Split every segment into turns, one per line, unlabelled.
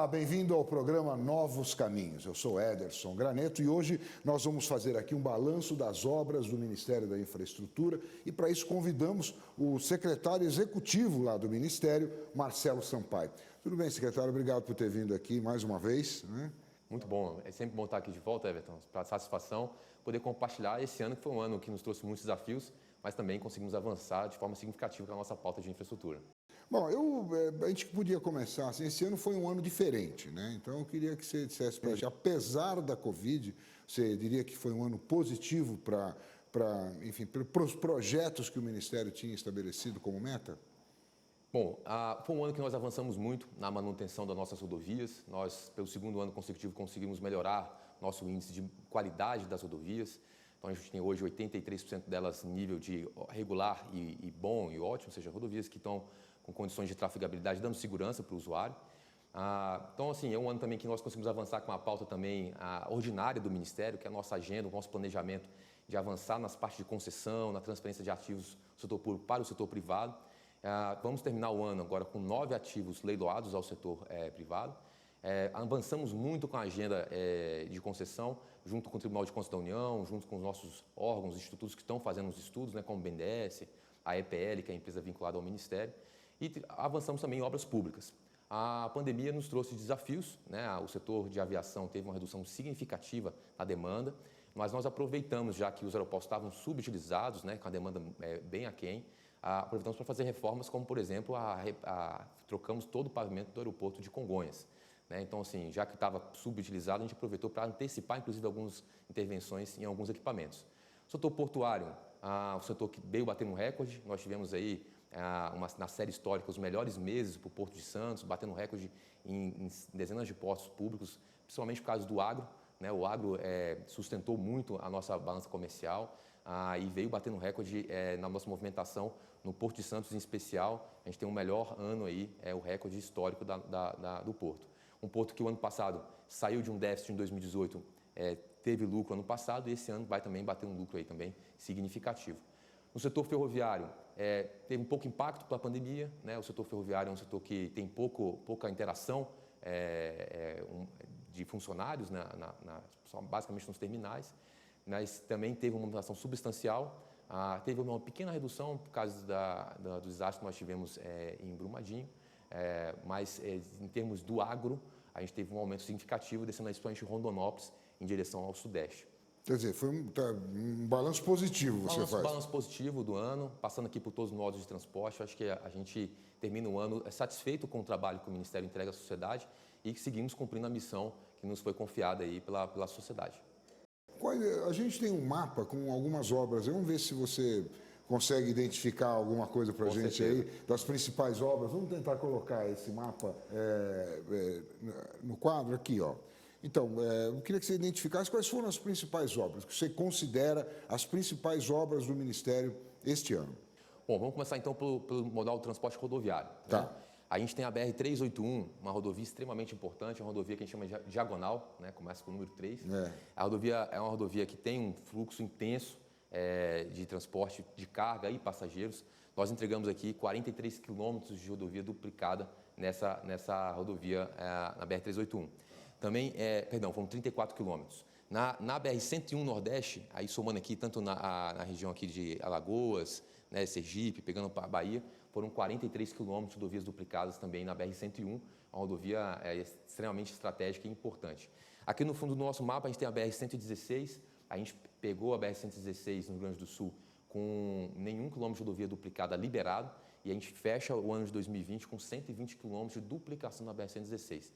Olá, bem-vindo ao programa Novos Caminhos. Eu sou Ederson Graneto e hoje nós vamos fazer aqui um balanço das obras do Ministério da Infraestrutura e para isso convidamos o secretário executivo lá do Ministério, Marcelo Sampaio. Tudo bem, secretário? Obrigado por ter vindo aqui mais uma vez, né?
Muito bom, é sempre bom estar aqui de volta, Everton, para satisfação poder compartilhar esse ano que foi um ano que nos trouxe muitos desafios, mas também conseguimos avançar de forma significativa com a nossa pauta de infraestrutura.
Bom, a gente podia começar assim, esse ano foi um ano diferente, né? Então eu queria que você dissesse para a gente, apesar da Covid, você diria que foi um ano positivo para os projetos que o Ministério tinha estabelecido como meta?
Bom, foi um ano que nós avançamos muito na manutenção das nossas rodovias. Nós, pelo segundo ano consecutivo, conseguimos melhorar nosso índice de qualidade das rodovias. Então, a gente tem hoje 83% delas em nível de regular e bom e ótimo, ou seja, rodovias que estão com condições de trafegabilidade, dando segurança para o usuário. Então, assim, é um ano também que nós conseguimos avançar com a pauta também ordinária do Ministério, que é a nossa agenda, o nosso planejamento de avançar nas partes de concessão, na transferência de ativos do setor público para o setor privado. Vamos terminar o ano agora com 9 ativos leiloados ao setor privado. Avançamos muito com a agenda de concessão, junto com o Tribunal de Contas da União, junto com os nossos órgãos, institutos que estão fazendo os estudos, né, como o BNDES, a EPL, que é a empresa vinculada ao Ministério, e avançamos também em obras públicas. A pandemia nos trouxe desafios, né? O setor de aviação teve uma redução significativa na demanda, mas nós aproveitamos, já que os aeroportos estavam subutilizados, né, com a demanda bem aquém, aproveitamos para fazer reformas, como, por exemplo, trocamos todo o pavimento do aeroporto de Congonhas. Né? Então, assim, já que estava subutilizado, a gente aproveitou para antecipar, inclusive, algumas intervenções em alguns equipamentos. O setor portuário, o setor que veio batendo um recorde, nós tivemos aí, na série histórica, os melhores meses para o Porto de Santos, batendo recorde em dezenas de postos públicos, principalmente por causa do agro. Né? O agro sustentou muito a nossa balança comercial e veio batendo recorde na nossa movimentação no Porto de Santos, em especial. A gente tem um melhor ano aí, o recorde histórico do Porto. Um porto que o ano passado saiu de um déficit em 2018, teve lucro ano passado e esse ano vai também bater um lucro aí também significativo. No setor ferroviário, teve um pouco impacto pela pandemia, né? O setor ferroviário é um setor que tem pouca interação de funcionários, né? Basicamente nos terminais, mas também teve uma movimentação substancial. Teve uma pequena redução por causa do desastre que nós tivemos em Brumadinho, mas em termos do agro, a gente teve um aumento significativo, descendo principalmente Rondonópolis em direção ao sudeste.
Quer dizer, foi um balanço positivo você faz.
Balanço positivo do ano, passando aqui por todos os modos de transporte. Acho que a gente termina o ano satisfeito com o trabalho que o Ministério entrega à sociedade e que seguimos cumprindo a missão que nos foi confiada aí pela sociedade.
A gente tem um mapa com algumas obras. Vamos ver se você consegue identificar alguma coisa para a gente
certeza.
aí, das principais obras. Vamos tentar colocar esse mapa no quadro aqui, ó. Então, eu queria que você identificasse quais foram as principais obras, que você considera as principais obras do Ministério este ano.
Bom, vamos começar então pelo modal do transporte rodoviário.
Tá.
Né? A gente tem a BR-381, uma rodovia extremamente importante, uma rodovia que a gente chama de diagonal, né? Começa com o número 3. A rodovia é uma rodovia que tem um fluxo intenso de transporte de carga e passageiros. Nós entregamos aqui 43 quilômetros de rodovia duplicada nessa rodovia, na BR-381. Também, foram 34 quilômetros. Na BR-101 Nordeste, aí somando aqui tanto na região aqui de Alagoas, né, Sergipe, pegando para a Bahia, foram 43 quilômetros de rodovias duplicadas também na BR-101, uma rodovia extremamente estratégica e importante. Aqui no fundo do nosso mapa a gente tem a BR-116, a gente pegou a BR-116 no Rio Grande do Sul com nenhum quilômetro de rodovia duplicada liberado e a gente fecha o ano de 2020 com 120 quilômetros de duplicação da BR-116.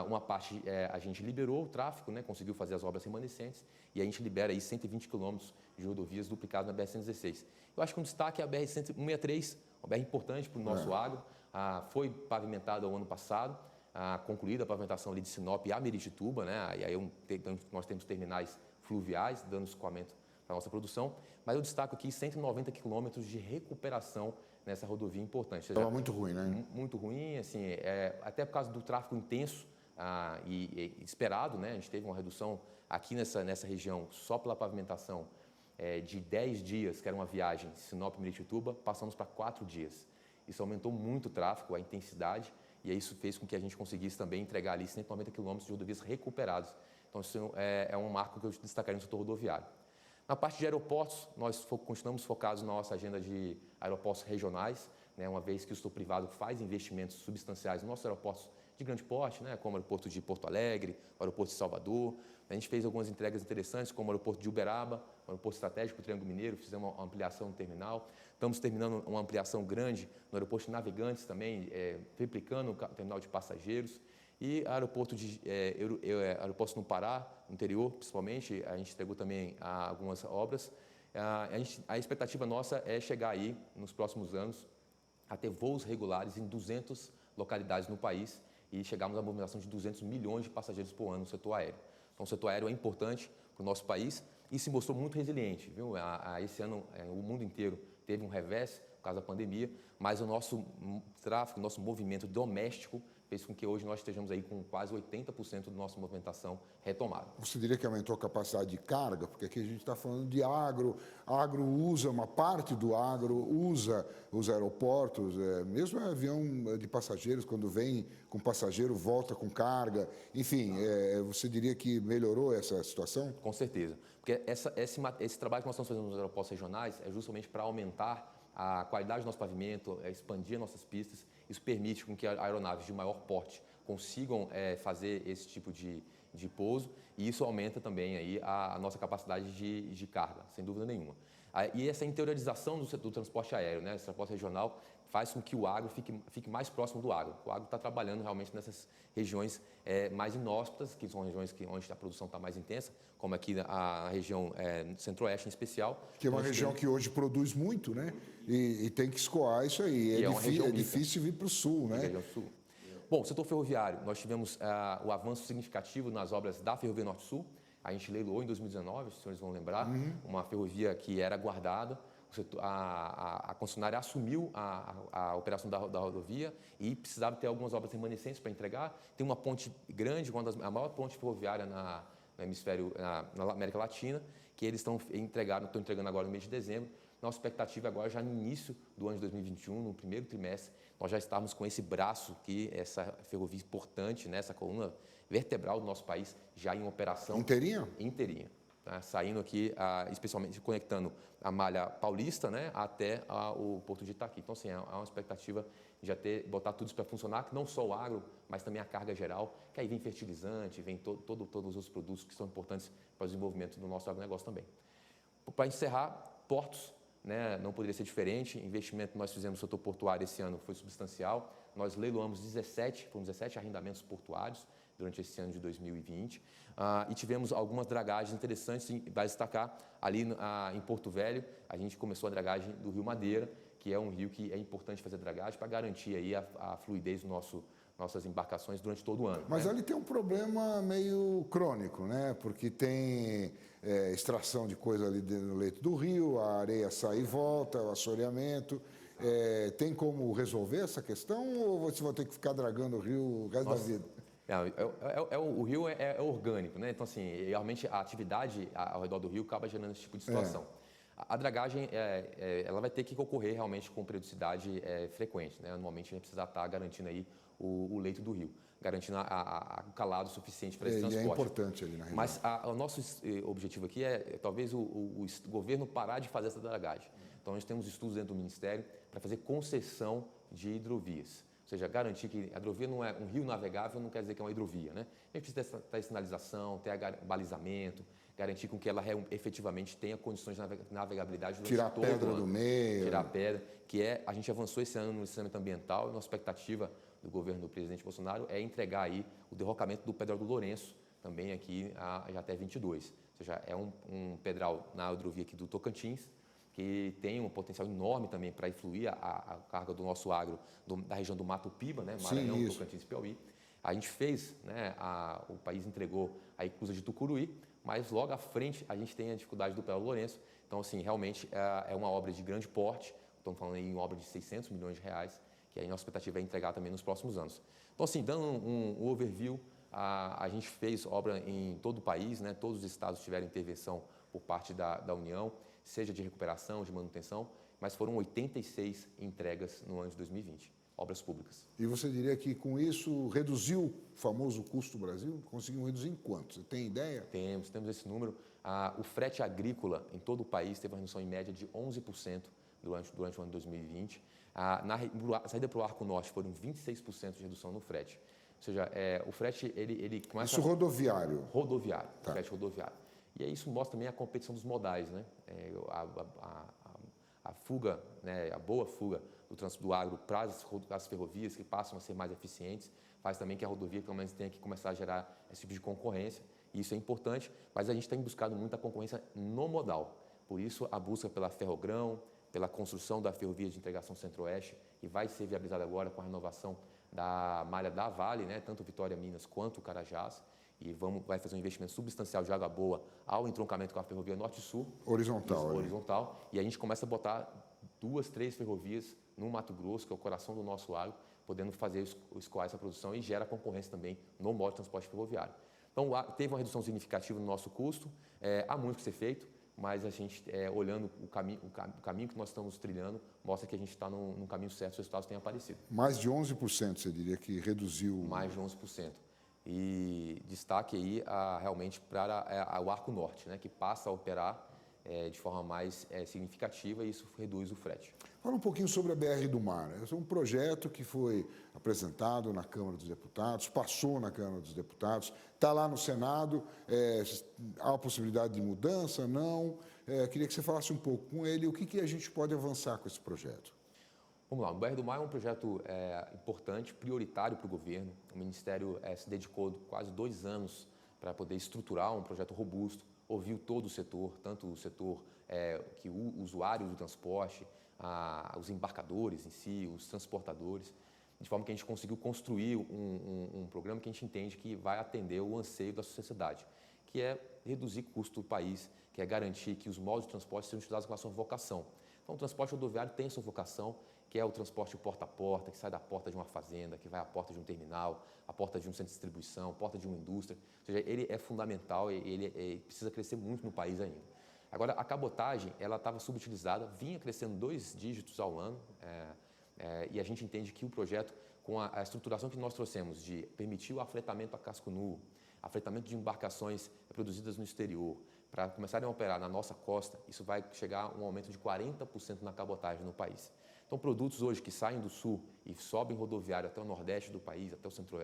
Uma parte a gente liberou o tráfego, né, conseguiu fazer as obras remanescentes e a gente libera aí 120 quilômetros de rodovias duplicadas na BR-116. Eu acho que um destaque é a BR-163, uma BR importante para o nosso agro, foi pavimentada ao ano passado, concluída a pavimentação ali de Sinop a Miritituba, né, e aí nós temos terminais fluviais dando escoamento para a nossa produção, mas eu destaco aqui 190 quilômetros de recuperação nessa rodovia importante.
Estava muito ruim, né?
Muito ruim, assim, até por causa do tráfego intenso e esperado, né? A gente teve uma redução aqui nessa região só pela pavimentação de 10 dias, que era uma viagem Sinop-Miritituba, passamos para 4 dias. Isso aumentou muito o tráfego, a intensidade, e isso fez com que a gente conseguisse também entregar ali 190 quilômetros de rodovias recuperados. Então, isso é um marco que eu destacaria no setor rodoviário. Na parte de aeroportos, nós continuamos focados na nossa agenda de aeroportos regionais, né, uma vez que o setor privado faz investimentos substanciais nos nossos aeroportos de grande porte, né, como o aeroporto de Porto Alegre, o aeroporto de Salvador. A gente fez algumas entregas interessantes, como o aeroporto de Uberaba, o aeroporto estratégico do Triângulo Mineiro, fizemos uma ampliação no terminal. Estamos terminando uma ampliação grande no aeroporto de Navegantes também, replicando o terminal de passageiros. E aeroportos no Pará, no interior, principalmente, a gente entregou também algumas obras. A expectativa nossa é chegar aí, nos próximos anos, a ter voos regulares em 200 localidades no país e chegarmos à movimentação de 200 milhões de passageiros por ano no setor aéreo. Então, o setor aéreo é importante para o nosso país e se mostrou muito resiliente, viu? Esse ano, o mundo inteiro teve um revés por causa da pandemia, mas o nosso tráfego, o nosso movimento doméstico fez com que hoje nós estejamos aí com quase 80% da nossa movimentação retomada.
Você diria que aumentou a capacidade de carga? Porque aqui a gente está falando de agro, uma parte do agro usa os aeroportos, mesmo avião de passageiros, quando vem com passageiro, volta com carga, enfim, você diria que melhorou essa situação?
Com certeza, porque esse trabalho que nós estamos fazendo nos aeroportos regionais é justamente para aumentar a qualidade do nosso pavimento, expandir nossas pistas. Isso permite com que aeronaves de maior porte consigam fazer esse tipo de pouso e isso aumenta também aí a nossa capacidade de carga, sem dúvida nenhuma. E essa interiorização do transporte aéreo, né, esse transporte regional, faz com que o agro fique mais próximo do agro. O agro está trabalhando realmente nessas regiões mais inóspitas, que são regiões onde a produção está mais intensa, como aqui a região centro-oeste em especial.
Que é uma região que hoje produz muito, né? E tem que escoar isso aí. É difícil vir para o sul, né?
Região sul. Bom, setor ferroviário, nós tivemos o avanço significativo nas obras da Ferrovia Norte-Sul. A gente leiloou em 2019, os senhores vão lembrar, uma ferrovia que era guardada. A concessionária assumiu a operação da rodovia e precisava ter algumas obras remanescentes para entregar. Tem uma ponte grande, a maior ponte ferroviária no hemisfério, na América Latina, que eles estão entregando agora no mês de dezembro. Nossa expectativa agora, já no início do ano de 2021, no primeiro trimestre, nós já estamos com esse braço, essa ferrovia importante, né, essa coluna vertebral do nosso país, já em operação.
Inteirinha?
Inteirinha. Tá? Saindo aqui, especialmente conectando a malha paulista, né, até o porto de Itaqui. Então, assim, há uma expectativa de já botar tudo isso para funcionar, que não só o agro, mas também a carga geral, que aí vem fertilizante, vem todos os produtos que são importantes para o desenvolvimento do nosso agronegócio também. Para encerrar, portos, né, não poderia ser diferente. O investimento que nós fizemos no setor portuário esse ano foi substancial. Nós leiloamos 17 arrendamentos portuários durante esse ano de 2020 e tivemos algumas dragagens interessantes. Vai destacar ali em Porto Velho, a gente começou a dragagem do Rio Madeira, que é um rio que é importante fazer dragagem para garantir aí a fluidez do nossas embarcações durante todo o ano.
Mas
né?
ali tem um problema meio crônico, né? Porque tem extração de coisa ali no leito do rio, a areia sai e volta, o assoreamento. Tem como resolver essa questão ou você vai ter que ficar dragando o rio o resto da vida?
O rio é orgânico, né? Então, assim, realmente a atividade ao redor do rio acaba gerando esse tipo de situação. A dragagem, ela vai ter que ocorrer realmente com periodicidade frequente, né? Normalmente a gente precisa estar garantindo aí o leito do rio, garantindo o calado suficiente para esse transporte.
É importante ali na região.
Mas o nosso objetivo aqui é talvez o governo parar de fazer essa dragagem. Então, nós temos estudos dentro do Ministério para fazer concessão de hidrovias. Ou seja, garantir que a hidrovia não é um rio navegável, não quer dizer que é uma hidrovia, né? A gente precisa ter sinalização, ter balizamento, garantir com que ela efetivamente tenha condições de navegabilidade durante
tirar todo a pedra do meio.
Tirar a pedra, a gente avançou esse ano no licenciamento ambiental e nossa expectativa do governo do presidente Bolsonaro é entregar aí o derrocamento do Pedral do Lourenço, também aqui já até 22. Ou seja, é um pedral na hidrovia aqui do Tocantins, que tem um potencial enorme também para influir a carga do nosso agro da região do Mato Piba, né, Maranhão, Tocantins e Piauí. A gente fez, né, o país entregou a inclusa de Tucuruí, mas logo à frente a gente tem a dificuldade do Pedral do Lourenço. Então, assim, realmente é uma obra de grande porte, estamos falando em uma obra de 600 milhões de reais, que a nossa expectativa é entregar também nos próximos anos. Então, assim, dando um overview, a gente fez obra em todo o país, né, todos os estados tiveram intervenção por parte da União, seja de recuperação, de manutenção, mas foram 86 entregas no ano de 2020. obras públicas.
E você diria que com isso reduziu o famoso custo do Brasil? Conseguiu reduzir em quanto? Você tem ideia?
Temos esse número. O frete agrícola em todo o país teve uma redução em média de 11% durante o ano de 2020. Na saída para o Arco Norte foram 26% de redução no frete. Ou seja, o frete, ele começa...
Isso rodoviário?
Rodoviário,
Tá.
frete rodoviário. E aí isso mostra também a competição dos modais, né? A fuga, né, a boa fuga do agro para as ferrovias, que passam a ser mais eficientes, faz também que a rodovia, pelo menos, tenha que começar a gerar esse tipo de concorrência. E isso é importante, mas a gente tem buscado muita concorrência no modal. Por isso, a busca pela Ferrogrão, pela construção da ferrovia de integração Centro-Oeste, que vai ser viabilizada agora com a renovação da malha da Vale, né, tanto Vitória Minas quanto Carajás, e vai fazer um investimento substancial de água boa ao entroncamento com a ferrovia Norte-Sul.
Horizontal.
Horizontal. E a gente começa a botar 2, 3 ferrovias no Mato Grosso, que é o coração do nosso agro, podendo escoar essa produção e gera concorrência também no modo de transporte ferroviário. Então, teve uma redução significativa no nosso custo, há muito que ser feito, mas a gente, olhando o caminho que nós estamos trilhando, mostra que a gente está no caminho certo, os resultados têm aparecido.
Mais de 11%, você diria que reduziu?
Mais de 11%. E destaque aí realmente para o Arco Norte, né, que passa a operar de forma mais significativa e isso reduz o frete.
Fala um pouquinho sobre a BR do Mar. Esse é um projeto que foi apresentado na Câmara dos Deputados, passou na Câmara dos Deputados, está lá no Senado. Há a possibilidade de mudança? Não? Queria que você falasse um pouco com ele o que a gente pode avançar com esse projeto.
Vamos lá, o BR do Mar é um projeto importante, prioritário para o governo. O Ministério se dedicou quase 2 anos para poder estruturar um projeto robusto, ouviu todo o setor, tanto o setor que o usuário do transporte, os embarcadores em si, os transportadores, de forma que a gente conseguiu construir um programa que a gente entende que vai atender o anseio da sociedade, que é reduzir custo do país, que é garantir que os modos de transporte sejam utilizados com a sua vocação. Então, o transporte rodoviário tem a sua vocação, que é o transporte porta a porta, que sai da porta de uma fazenda, que vai à porta de um terminal, à porta de um centro de distribuição, porta de uma indústria. Ou seja, ele é fundamental e ele precisa crescer muito no país ainda. Agora, a cabotagem, ela estava subutilizada, vinha crescendo 2 dígitos ao ano, e a gente entende que o projeto, com a estruturação que nós trouxemos de permitir o afretamento a casco nu, afretamento de embarcações produzidas no exterior, para começarem a operar na nossa costa, isso vai chegar a um aumento de 40% na cabotagem no país. Então, produtos hoje que saem do sul e sobem rodoviário até o nordeste do país,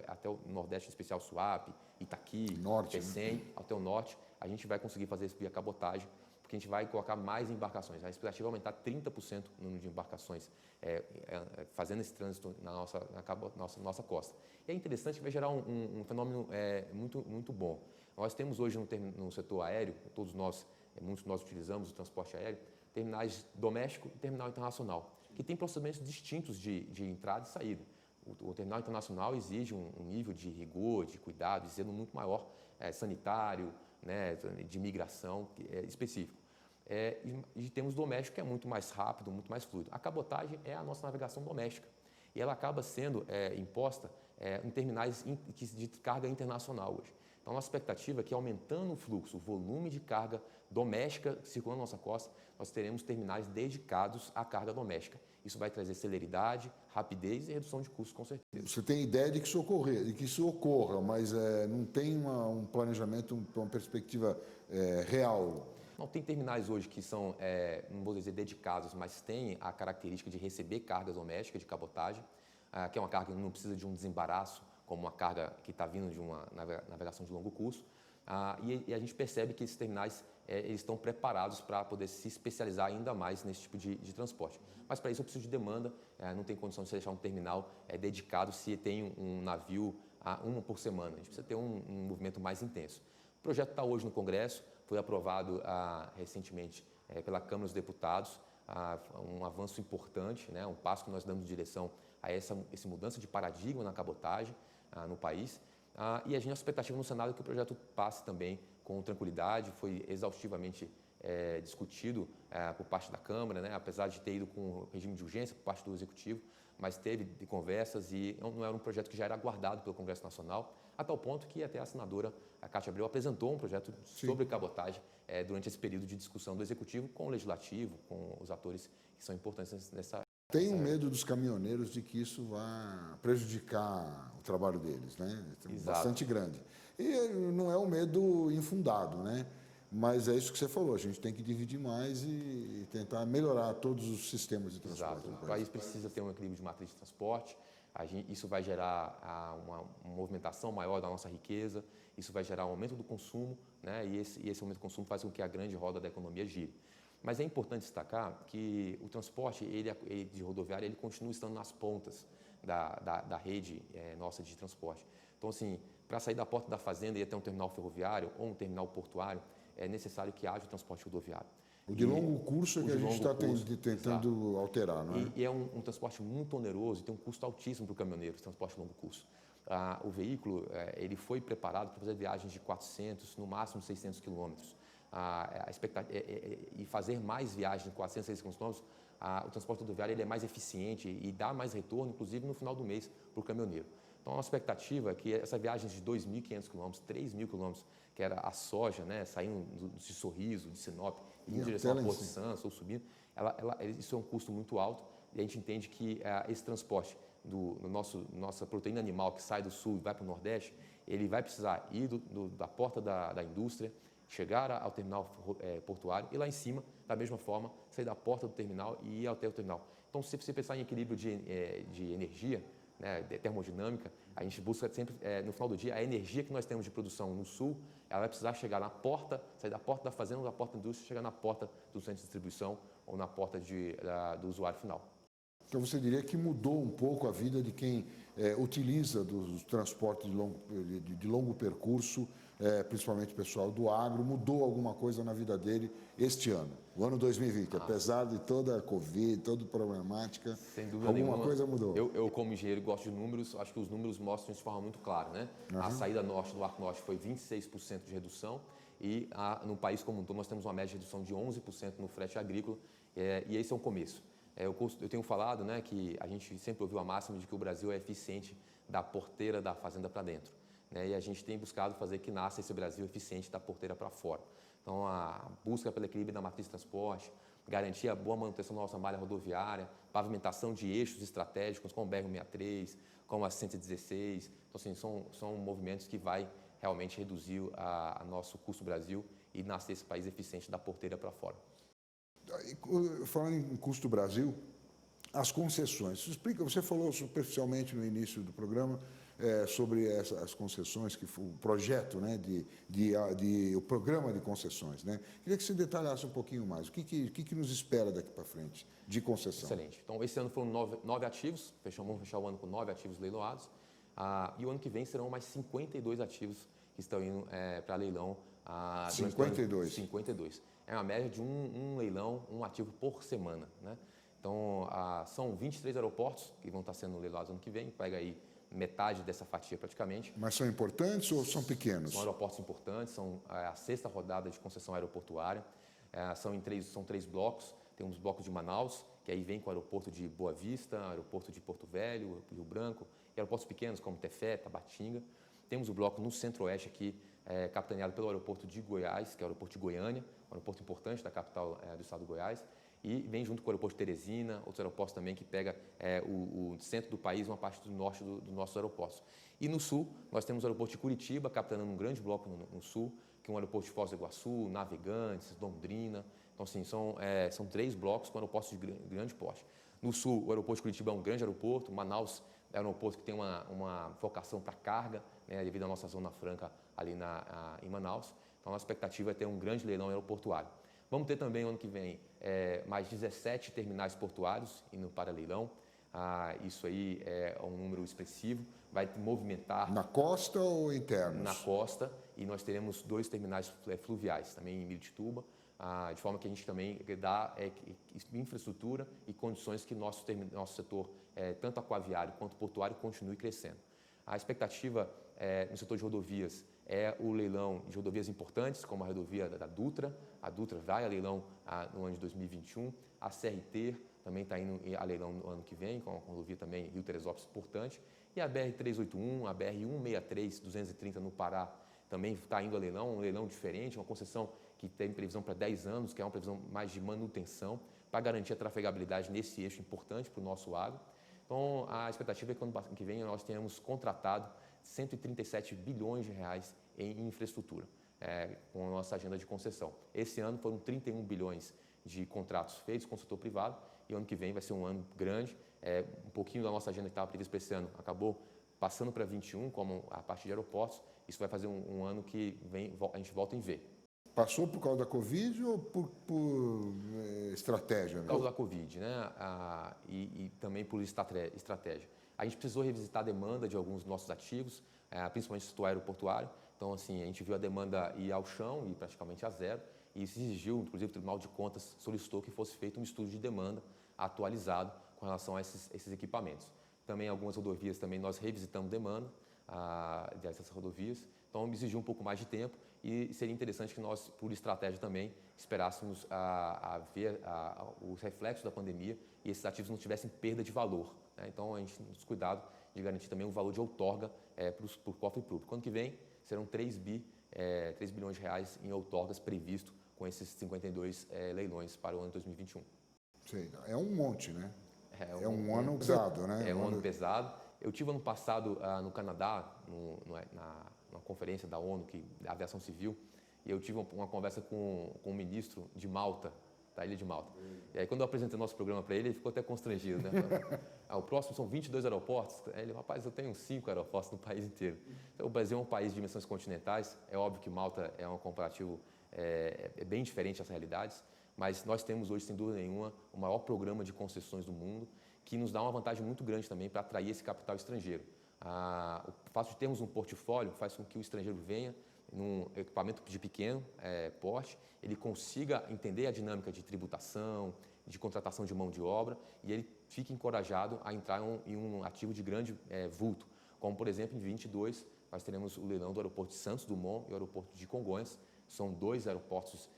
até o nordeste, em especial Suape, Itaqui, Pecém, até o norte, a gente vai conseguir fazer isso via cabotagem, porque a gente vai colocar mais embarcações. A expectativa é aumentar 30% o número de embarcações fazendo esse trânsito na nossa costa. E é interessante que vai gerar um fenômeno muito bom. Nós temos hoje no setor aéreo, muitos de nós utilizamos o transporte aéreo, terminais doméstico e terminal internacional, que tem procedimentos distintos de entrada e saída. O terminal internacional exige um nível de rigor, de cuidado, de zelo muito maior, sanitário, né, de migração específico. E temos doméstico, que é muito mais rápido, muito mais fluido. A cabotagem é a nossa navegação doméstica e ela acaba sendo imposta em terminais de carga internacional hoje. Então, a nossa expectativa é que, aumentando o fluxo, o volume de carga doméstica circulando na nossa costa, nós teremos terminais dedicados à carga doméstica. Isso vai trazer celeridade, rapidez e redução de custos, com certeza.
Você tem ideia de que isso ocorra, mas não tem um planejamento, uma perspectiva real?
Não, tem terminais hoje que são, não vou dizer dedicados, mas têm a característica de receber cargas domésticas de cabotagem, que é uma carga que não precisa de um desembaraço, como uma carga que está vindo de uma navegação de longo curso. E a gente percebe que esses terminais eles estão preparados para poder se especializar ainda mais nesse tipo de transporte. Mas para isso eu preciso de demanda, não tem condição de você deixar um terminal dedicado se tem um navio uma por semana. A gente precisa ter um movimento mais intenso. O projeto está hoje no Congresso, foi aprovado recentemente pela Câmara dos Deputados, um avanço importante, né, um passo que nós damos em direção a essa mudança de paradigma na cabotagem no país. E a nossa expectativa no Senado é que o projeto passe também com tranquilidade, foi exaustivamente discutido por parte da Câmara, né, apesar de ter ido com regime de urgência por parte do Executivo, mas teve conversas e não era um projeto que já era aguardado pelo Congresso Nacional, a tal ponto que até a senadora Cátia Abreu apresentou um projeto sobre cabotagem durante esse período de discussão do Executivo com o Legislativo, com os atores que são importantes nessa
Tem um medo dos caminhoneiros de que isso vá prejudicar o trabalho deles, né? Bastante grande. E não é um medo infundado, né? Mas é isso que você falou, a gente tem que dividir mais e tentar melhorar todos os sistemas de transporte.
Exato. O país precisa ter um equilíbrio de matriz de transporte. Isso vai gerar uma movimentação maior da nossa riqueza, isso vai gerar um aumento do consumo, né? E esse aumento do consumo faz com que a grande roda da economia gire. Mas é importante destacar que o transporte de rodoviária ele continua estando nas pontas da rede nossa de transporte. Então, assim, para sair da porta da fazenda e ir até um terminal ferroviário ou um terminal portuário, é necessário que haja o transporte rodoviário.
O de longo curso é que a gente está tentando alterar, não é?
E é um transporte muito oneroso e tem um custo altíssimo para o caminhoneiro, o transporte de longo curso. O veículo ele foi preparado para fazer viagens de 400, no máximo 600 quilômetros. E fazer mais viagens de 400, 600 quilômetros, o transporte rodoviário ele é mais eficiente e dá mais retorno, inclusive no final do mês, para o caminhoneiro. Então, a nossa expectativa é que essa viagem de 2.500 quilômetros, 3.000 quilômetros, que era a soja, né, saindo de Sorriso, de Sinop, indo em direção a Porto Santos ou subindo, isso é um custo muito alto e a gente entende que esse transporte nossa proteína animal que sai do sul e vai para o Nordeste, ele vai precisar ir da porta da indústria, chegar ao terminal portuário e lá em cima, da mesma forma, sair da porta do terminal e ir até o terminal. Então, se você pensar em equilíbrio de energia, né, de termodinâmica, a gente busca sempre, no final do dia, a energia que nós temos de produção no sul, ela vai precisar chegar na porta, sair da porta da fazenda ou da porta da indústria, chegar na porta do centro de distribuição ou na porta do usuário final.
Então você diria que mudou um pouco a vida de quem utiliza dos transportes de longo percurso, principalmente o pessoal do agro, mudou alguma coisa na vida dele este ano, o ano 2020, apesar de toda a Covid, toda a problemática,
sem dúvida
alguma
nenhuma,
coisa mudou.
Eu, como engenheiro, gosto de números, acho que os números mostram isso de forma muito clara, né? A saída norte do Arco Norte foi 26% de redução e no país como um todo nós temos uma média de redução de 11% no frete agrícola e esse é um começo. Eu tenho falado, né, que a gente sempre ouviu a máxima de que o Brasil é eficiente da porteira da fazenda para dentro, né, e a gente tem buscado fazer que nasça esse Brasil eficiente da porteira para fora. Então, a busca pelo equilíbrio da matriz de transporte, garantir a boa manutenção da nossa malha rodoviária, pavimentação de eixos estratégicos como o BR-163, como a 116. Então, assim, são movimentos que vai realmente reduzir a nosso custo Brasil e nascer esse país eficiente da porteira para fora.
Falando em custo Brasil, as concessões. Você falou superficialmente no início do programa sobre as concessões, que foi o projeto, né, o programa de concessões, né? Queria que você detalhasse um pouquinho mais. O que nos espera daqui para frente de concessão?
Excelente. Então, esse ano foram 9 ativos, vamos fechar o ano com 9 ativos leiloados, e o ano que vem serão mais 52 ativos que estão indo para leilão.
52?
52. É uma média de um leilão, um ativo por semana, né? Então, são 23 aeroportos que vão estar sendo leiloados ano que vem, pega aí metade dessa fatia praticamente.
Mas são importantes ou são pequenos?
São aeroportos importantes, são a 6ª rodada de concessão aeroportuária, são 3 blocos, temos blocos de Manaus, que aí vem com o aeroporto de Boa Vista, aeroporto de Porto Velho, Rio Branco, e aeroportos pequenos como Tefé, Tabatinga. Temos o bloco no centro-oeste aqui, capitaneado pelo aeroporto de Goiás, que é o aeroporto de Goiânia, um aeroporto importante da capital do estado do Goiás, e vem junto com o aeroporto de Teresina, outros aeroportos também que pega o centro do país, uma parte do norte dos nossos aeroportos. E no sul, nós temos o aeroporto de Curitiba, capitaneando um grande bloco no sul, que é um aeroporto de Foz do Iguaçu, Navegantes, Londrina. Então, assim, são 3 blocos com aeroportos de grande porte. No sul, o aeroporto de Curitiba é um grande aeroporto, Manaus é um aeroporto que tem uma vocação para carga, né, devido à nossa zona franca ali em Manaus. Então, a nossa expectativa é ter um grande leilão aeroportuário. Vamos ter também, ano que vem, mais 17 terminais portuários indo para leilão. Isso aí é um número expressivo, vai movimentar...
Na costa ou internos?
Na costa, e nós teremos 2 terminais fluviais, também em Miritituba, de forma que a gente também dá infraestrutura e condições que nosso setor, tanto aquaviário quanto portuário, continue crescendo. A expectativa no setor de rodovias é o leilão de rodovias importantes, como a rodovia da Dutra. A Dutra vai a leilão no ano de 2021. A CRT também está indo a leilão no ano que vem, com a rodovia também Rio-Teresópolis importante. E a BR-381, a BR-163, 230 no Pará, também está indo a leilão, um leilão diferente, uma concessão que tem previsão para 10 anos, que é uma previsão mais de manutenção, para garantir a trafegabilidade nesse eixo importante para o nosso agro. Então, a expectativa é que ano que vem nós tenhamos contratado 137 bilhões de reais em infraestrutura, com a nossa agenda de concessão. Esse ano foram 31 bilhões de contratos feitos com o setor privado e ano que vem vai ser um ano grande. Um pouquinho da nossa agenda que estava prevista para esse ano acabou passando para 21, como a parte de aeroportos. Isso vai fazer um ano que vem, a gente volta em V.
Passou por causa da Covid ou por estratégia?
Por causa da Covid, né? E também por estratégia. A gente precisou revisitar a demanda de alguns dos nossos ativos, principalmente o setor aeroportuário. Então, assim, a gente viu a demanda ir ao chão e praticamente a zero. E isso exigiu, inclusive, o Tribunal de Contas solicitou que fosse feito um estudo de demanda atualizado com relação a esses equipamentos. Também algumas rodovias também nós revisitamos demanda dessas rodovias. Então, exigiu um pouco mais de tempo e seria interessante que nós, por estratégia também, esperássemos a ver os reflexos da pandemia e esses ativos não tivessem perda de valor, né? Então, a gente tem cuidado de garantir também um valor de outorga para o cofre público. Ano que vem, serão 3 bilhões de reais em outorgas previsto com esses 52 leilões para o ano 2021.
Sei, é um monte, né? É um ano pesado, né?
É um ano pesado. Eu tive ano passado no Canadá, numa conferência da ONU, da Aviação Civil, e eu tive uma conversa com o ministro de Malta, da Ilha de Malta. E aí, quando eu apresentei o nosso programa para ele, ele ficou até constrangido, né? O próximo são 22 aeroportos. Aí ele, rapaz, eu tenho 5 aeroportos no país inteiro. Então, o Brasil é um país de dimensões continentais. É óbvio que Malta é um comparativo bem diferente das realidades, mas nós temos hoje, sem dúvida nenhuma, o maior programa de concessões do mundo, que nos dá uma vantagem muito grande também para atrair esse capital estrangeiro. O fato de termos um portfólio faz com que o estrangeiro venha num equipamento de pequeno porte, ele consiga entender a dinâmica de tributação, de contratação de mão de obra e ele fique encorajado a entrar em um ativo de grande vulto, como por exemplo em 2022 nós teremos o leilão do aeroporto de Santos Dumont e o aeroporto de Congonhas. São 2 aeroportos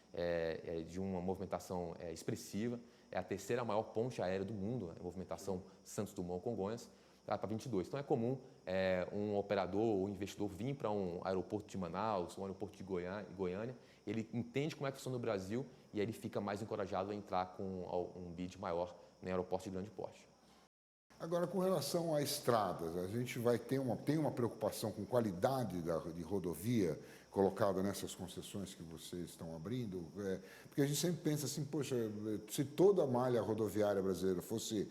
de uma movimentação expressiva, é a terceira maior ponte aérea do mundo, a movimentação Santos Dumont-Congonhas, para 22. Então é comum um operador ou investidor vir para um aeroporto de Manaus, um aeroporto de Goiânia, ele entende como é que funciona o Brasil e aí ele fica mais encorajado a entrar com um bid maior em aeroporto de grande porte.
Agora, com relação a estradas, a gente tem uma preocupação com qualidade de rodovia colocada nessas concessões que vocês estão abrindo? Porque a gente sempre pensa assim, poxa, se toda a malha rodoviária brasileira fosse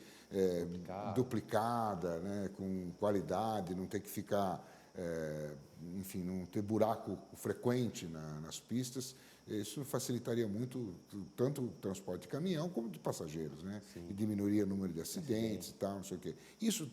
duplicada, né, com qualidade, não ter que ficar, enfim, não ter buraco frequente nas pistas, isso facilitaria muito tanto o transporte de caminhão como de passageiros, né? Sim. E diminuiria o número de acidentes. Sim. E tal, não sei o quê. Isso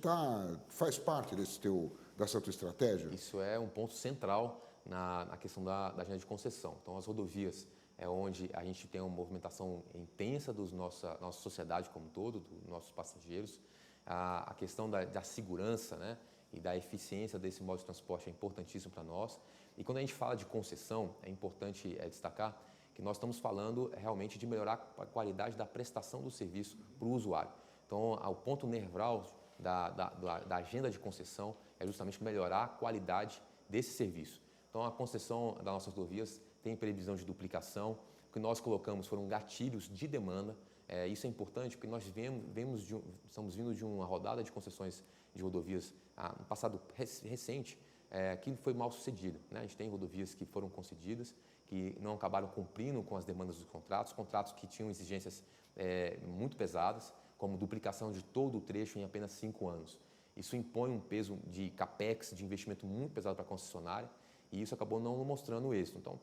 faz parte dessa tua estratégia?
Isso é um ponto central na questão da agenda de concessão. Então, as rodovias é onde a gente tem uma movimentação intensa da nossa sociedade como um todo, dos nossos passageiros. A questão da segurança, né, e da eficiência desse modo de transporte é importantíssimo para nós. E quando a gente fala de concessão, é importante destacar que nós estamos falando realmente de melhorar a qualidade da prestação do serviço para o usuário. Então, o ponto nerval da agenda de concessão é justamente melhorar a qualidade desse serviço. Então, a concessão das nossas rodovias tem previsão de duplicação. O que nós colocamos foram gatilhos de demanda. Isso é importante porque nós estamos vindo de uma rodada de concessões de rodovias no passado recente, que foi mal sucedida, né? A gente tem rodovias que foram concedidas, que não acabaram cumprindo com as demandas dos contratos que tinham exigências muito pesadas, como duplicação de todo o trecho em apenas 5 anos. Isso impõe um peso de capex, de investimento muito pesado para a concessionária, e isso acabou não mostrando êxito. Então,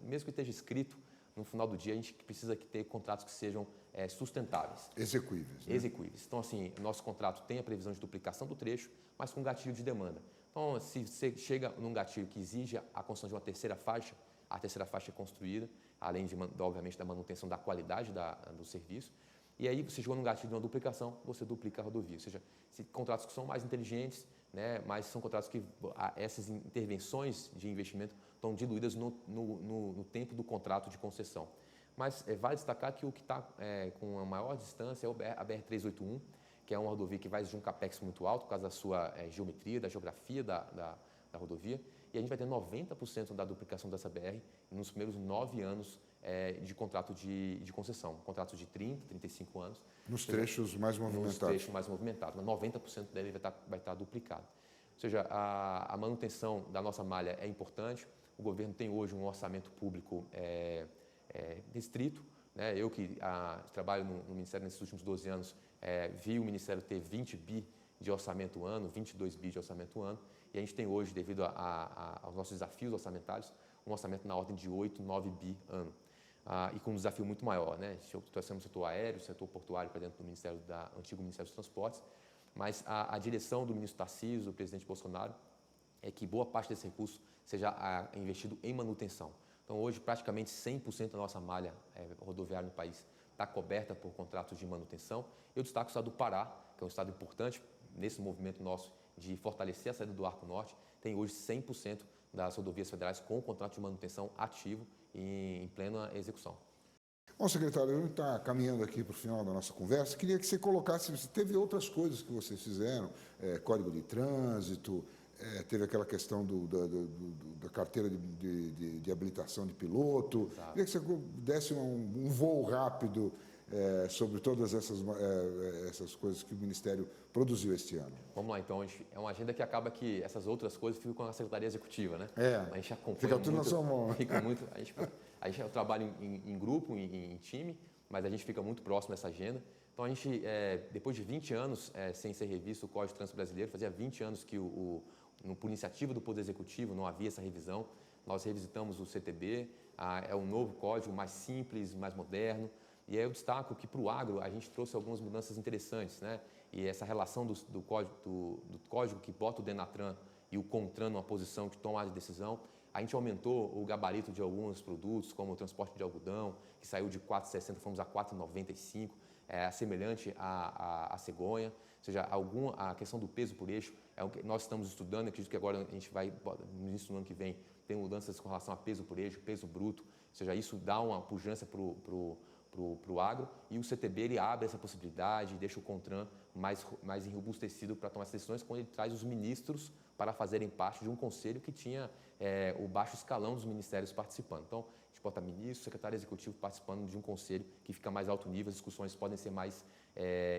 mesmo que esteja escrito, no final do dia a gente precisa ter contratos que sejam sustentáveis.
Execuíveis. Né?
Execuíveis. Então, assim, nosso contrato tem a previsão de duplicação do trecho, mas com gatilho de demanda. Então, se você chega num gatilho que exige a construção de uma terceira faixa, a terceira faixa é construída, além obviamente, da manutenção da qualidade do serviço. E aí, você chegou num gatilho de uma duplicação, você duplica a rodovia. Ou seja, contratos que são mais inteligentes, né, mas são contratos que essas intervenções de investimento estão diluídas no tempo do contrato de concessão. Mas vale destacar que o que está com a maior distância é a BR-381, que é uma rodovia que vai exigir um capex muito alto por causa da sua geometria, da geografia da rodovia, e a gente vai ter 90% da duplicação dessa BR nos primeiros 9 anos de contrato de concessão, contratos de 30, 35 anos.
Nos trechos mais movimentados.
Nos trechos mais movimentados, mas 90% dele vai estar duplicado. Ou seja, a manutenção da nossa malha é importante. O governo tem hoje um orçamento público restrito, né? Eu que trabalho no Ministério nesses últimos 12 anos, vi o Ministério ter 20 bi de orçamento ano, 22 bi de orçamento ano, e a gente tem hoje, devido aos nossos desafios orçamentários, um orçamento na ordem de 8, 9 bi ano. E com um desafio muito maior, né? Trouxemos o setor aéreo, o setor portuário para dentro do antigo Ministério dos Transportes, mas a direção do ministro Tarcísio, do presidente Bolsonaro, é que boa parte desse recurso seja investido em manutenção. Então, hoje, praticamente 100% da nossa malha rodoviária no país está coberta por contratos de manutenção. Eu destaco o estado do Pará, que é um estado importante nesse movimento nosso de fortalecer a saída do Arco Norte. Tem hoje 100% das rodovias federais com contrato de manutenção ativo e em plena execução.
Bom, secretário, a gente está caminhando aqui para o final da nossa conversa. Queria que você colocasse, se teve outras coisas que vocês fizeram, código de trânsito, teve aquela questão da carteira de habilitação de piloto.
Exato.
Queria que você desse um voo rápido sobre todas essas coisas que o Ministério produziu este ano.
Vamos lá, então. É uma agenda que acaba que essas outras coisas ficam com a Secretaria Executiva, né? A gente acompanha
fica tudo
muito,
na sua mão.
Fica muito, a gente trabalha em grupo, em time, mas a gente fica muito próximo dessa agenda. Então, a gente, depois de 20 anos sem ser revisto o Código de Trânsito Brasileiro, fazia 20 anos que, por iniciativa do Poder Executivo, não havia essa revisão. Nós revisitamos o CTB, é um novo código mais simples, mais moderno. E aí eu destaco que para o agro a gente trouxe algumas mudanças interessantes, né? E essa relação do código que bota o Denatran e o CONTRAN numa posição que toma a decisão. A gente aumentou o gabarito de alguns produtos, como o transporte de algodão, que saiu de 4,60, fomos a 4,95, semelhante à cegonha. Ou seja, a questão do peso por eixo é o que nós estamos estudando. Acredito que agora a gente vai, no início do ano que vem, ter mudanças com relação a peso por eixo, peso bruto. Ou seja, isso dá uma pujança para o agro, e o CTB ele abre essa possibilidade, deixa o CONTRAN mais enrobustecido para tomar essas decisões, quando ele traz os ministros para fazerem parte de um conselho que tinha o baixo escalão dos ministérios participando. Então, a gente bota ministro, secretário executivo participando de um conselho que fica mais alto nível, as discussões podem ser mais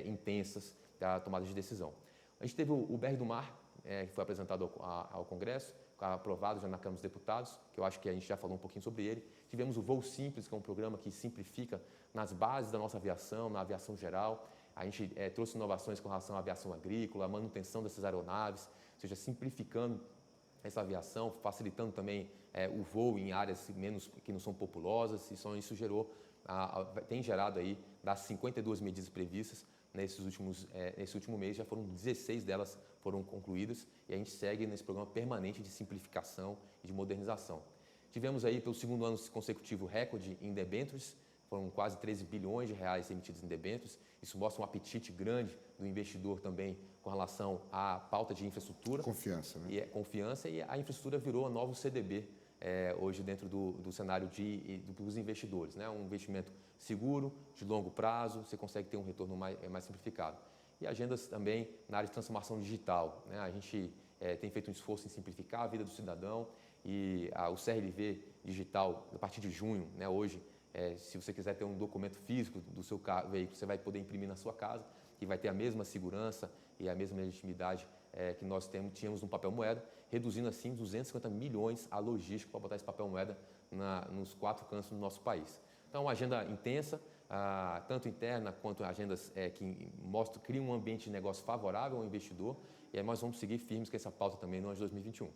intensas da tomada de decisão. A gente teve o BR do Mar, que foi apresentado ao Congresso, aprovado já na Câmara dos Deputados, que eu acho que a gente já falou um pouquinho sobre ele. Tivemos o Voo Simples, que é um programa que simplifica nas bases da nossa aviação, na aviação geral. A gente trouxe inovações com relação à aviação agrícola, a manutenção dessas aeronaves, ou seja, simplificando essa aviação, facilitando também o voo em áreas que não são populosas. Isso tem gerado aí, das 52 medidas previstas, nesse último mês, já foram 16 delas foram concluídas, e a gente segue nesse programa permanente de simplificação e de modernização. Tivemos aí, pelo segundo ano consecutivo, recorde em debêntures, foram quase 13 bilhões de reais emitidos em debêntures. Isso mostra um apetite grande do investidor também com relação à pauta de infraestrutura.
Confiança, né?
Confiança, e a infraestrutura virou a novo CDB hoje dentro do cenário dos investidores, né? Um investimento seguro, de longo prazo, você consegue ter um retorno mais simplificado. E agendas também na área de transformação digital, né? A gente tem feito um esforço em simplificar a vida do cidadão, e o CRLV digital, a partir de junho, né, hoje, se você quiser ter um documento físico do seu veículo, você vai poder imprimir na sua casa, e vai ter a mesma segurança e a mesma legitimidade que nós tínhamos no papel moeda, reduzindo assim 250 milhões a logística para botar esse papel moeda nos 4 cantos do nosso país. Então, uma agenda intensa, tanto interna quanto agendas que criam um ambiente de negócio favorável ao investidor, e aí nós vamos seguir firmes com essa pauta também no ano de 2021.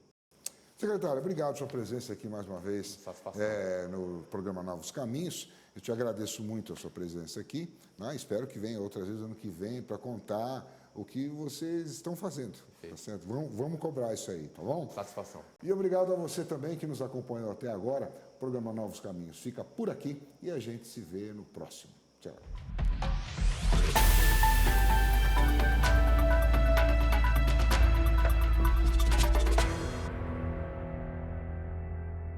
Secretário, obrigado pela sua presença aqui mais uma vez no programa Novos Caminhos. Eu te agradeço muito a sua presença aqui, né? Espero que venha outras vezes ano que vem para contar o que vocês estão fazendo. Tá certo? Vamos cobrar isso aí, tá bom?
Satisfação.
E obrigado a você também que nos acompanhou até agora. O programa Novos Caminhos fica por aqui e a gente se vê no próximo. Tchau.